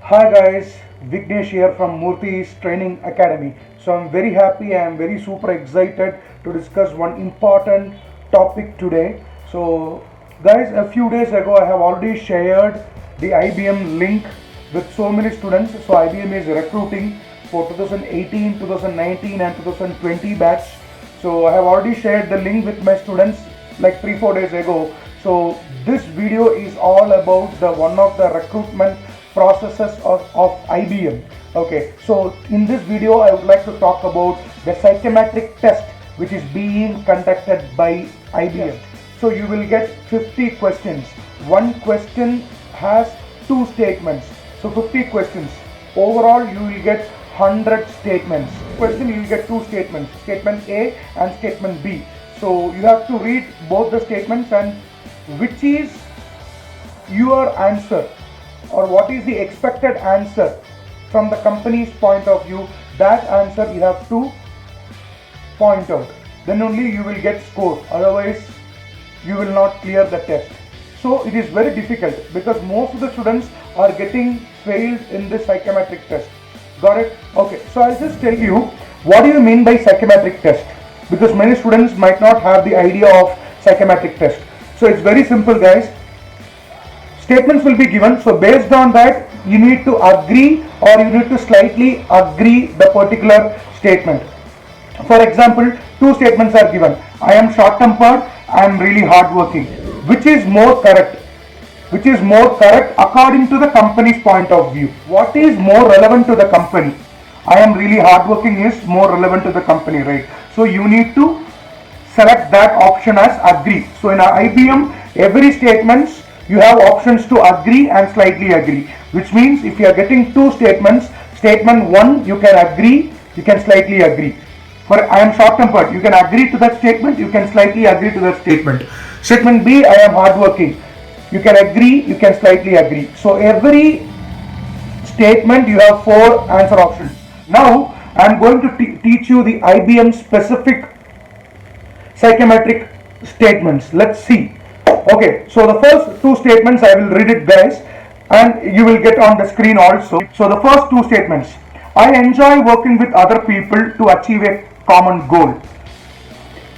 Hi guys, Vignesh here from Murthy's Training Academy. So I'm very happy, I'm very super excited to discuss one important topic today. So guys, a few days ago I have already shared the IBM link with so many students. So IBM is recruiting for 2018, 2019 and 2020 batch. So I have already shared the link with my students like 3-4 days ago. So this video is all about the one of the recruitment processes of IBM. Okay, so in this video I would like to talk about the psychometric test which is being conducted by IBM. So you will get 50 questions. One question has two statements. So 50 questions. Overall you will get 100 statements. Question you will get two statements, statement A and statement B. So you have to read both the statements and which is your answer or what is the expected answer from the company's point of view. That answer you have to point out, then only you will get score, otherwise you will not clear the test. So it is very difficult because most of the students are getting failed in this psychometric test. Got it? Okay, so I'll just tell you what do you mean by psychometric test, because many students might not have the idea of psychometric test. So it's very simple guys. Statements will be given, so based on that you need to agree or you need to slightly agree the particular statement. For example, two statements are given. I am short tempered, I am really hardworking. Which is more correct? Which is more correct according to the company's point of view? What is more relevant to the company? I am really hardworking is more relevant to the company, right? So you need to select that option as agree. So in IBM, every statements you have options to agree and slightly agree, which means if you are getting two statements, statement 1 you can agree, you can slightly agree. For I am short tempered, you can agree to that statement, you can slightly agree to that statement. Statement B, I am hardworking, you can agree, you can slightly agree. So every statement you have 4 answer options. Now I am going to teach you the IBM specific psychometric statements. Let's see. Okay, so the first two statements I will read it guys and you will get on the screen also. So the first two statements, I enjoy working with other people to achieve a common goal.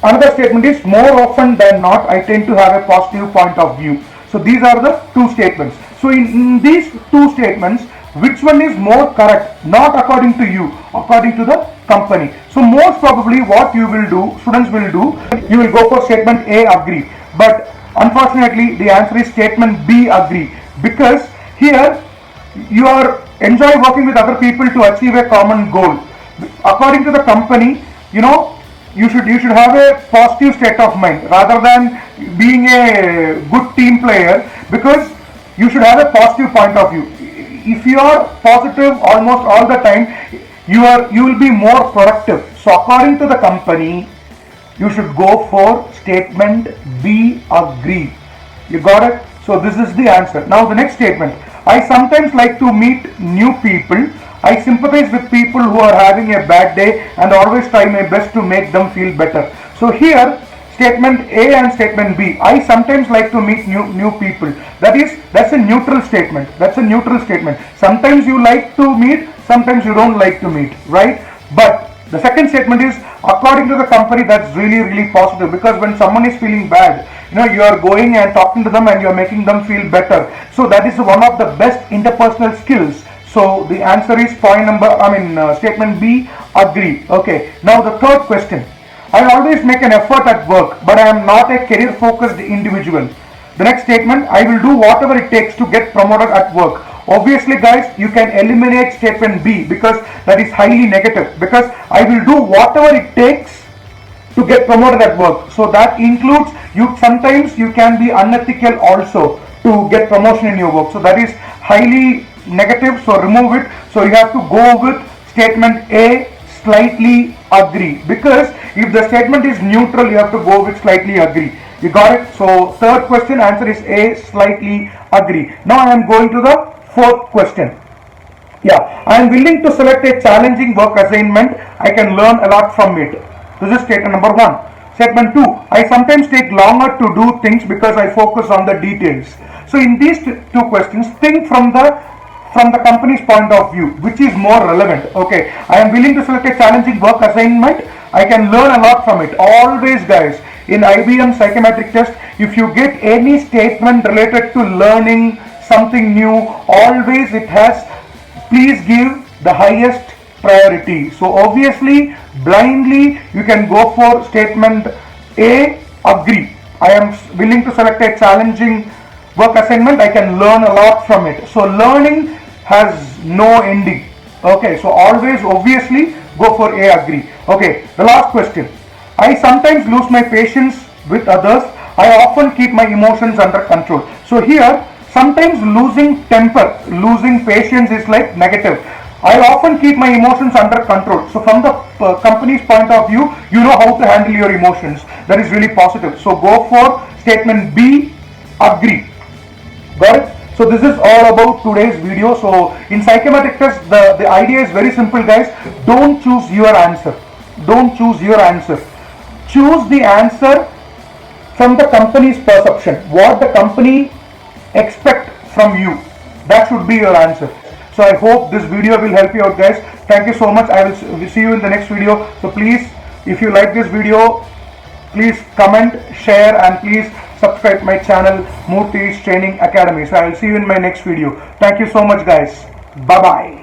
Another statement is more often than not I tend to have a positive point of view. So these are the two statements. So in these two statements, which one is more correct? Not according to you, according to the company. So most probably what you will do, students will do, you will go for statement A, agree. But unfortunately the answer is statement B, agree, because here you are enjoy working with other people to achieve a common goal. According to the company, you should have a positive state of mind rather than being a good team player, because you should have a positive point of view. If you are positive almost all the time, you will be more productive. So according to the company, you should go for statement B, agree. You got it? So this is the answer. Now the next statement, I sometimes like to meet new people. I sympathize with people who are having a bad day and always try my best to make them feel better. So here statement A and statement B, I sometimes like to meet new people. That's a neutral statement. That's a neutral statement. Sometimes you like to meet, sometimes you don't like to meet, right? But the second statement is according to the company. That's really positive, because when someone is feeling bad, you are going and talking to them and you are making them feel better. So that is one of the best interpersonal skills. So the answer is statement B, agree. Okay, now the third question, I always make an effort at work, but I am not a career focused individual. The next statement, I will do whatever it takes to get promoted at work. Obviously guys, you can eliminate statement B because that is highly negative, because I will do whatever it takes to get promoted at work. So that includes sometimes you can be unethical also to get promotion in your work. So that is highly negative, so remove it. So you have to go with statement A, slightly agree, because if the statement is neutral you have to go with slightly agree. You got it? So third question answer is A, slightly agree. Now I am going to the fourth question. Yeah, I am willing to select a challenging work assignment. I can learn a lot from it. This is statement number 1. Statement 2, I sometimes take longer to do things because I focus on the details. So in these two questions, think from the from the company's point of view, which is more relevant. Okay, I am willing to select a challenging work assignment. I can learn a lot from it. Always, guys, in IBM psychometric test, if you get any statement related to learning something new, always it has please give the highest priority. So obviously, blindly you can go for statement A, agree. I am willing to select a challenging work assignment. I can learn a lot from it. So learning has no ending. Okay, so always obviously go for A, agree. Okay, the last question. I sometimes lose my patience with others. I often keep my emotions under control. So here, sometimes losing temper, losing patience is like negative. I often keep my emotions under control. So from the company's point of view, you know how to handle your emotions. That is really positive. So go for statement B, agree. Got it? So this is all about today's video. So in psychometric test, the idea is very simple, guys. Don't choose your answer. Don't choose your answer. Choose the answer from the company's perception. What the company expect from you. That should be your answer. So I hope this video will help you out, guys. Thank you so much. I will see you in the next video. So please, if you like this video, please comment, share, and please subscribe my channel, Murthy's Training Academy. So I will see you in my next video. Thank you so much, guys. Bye bye.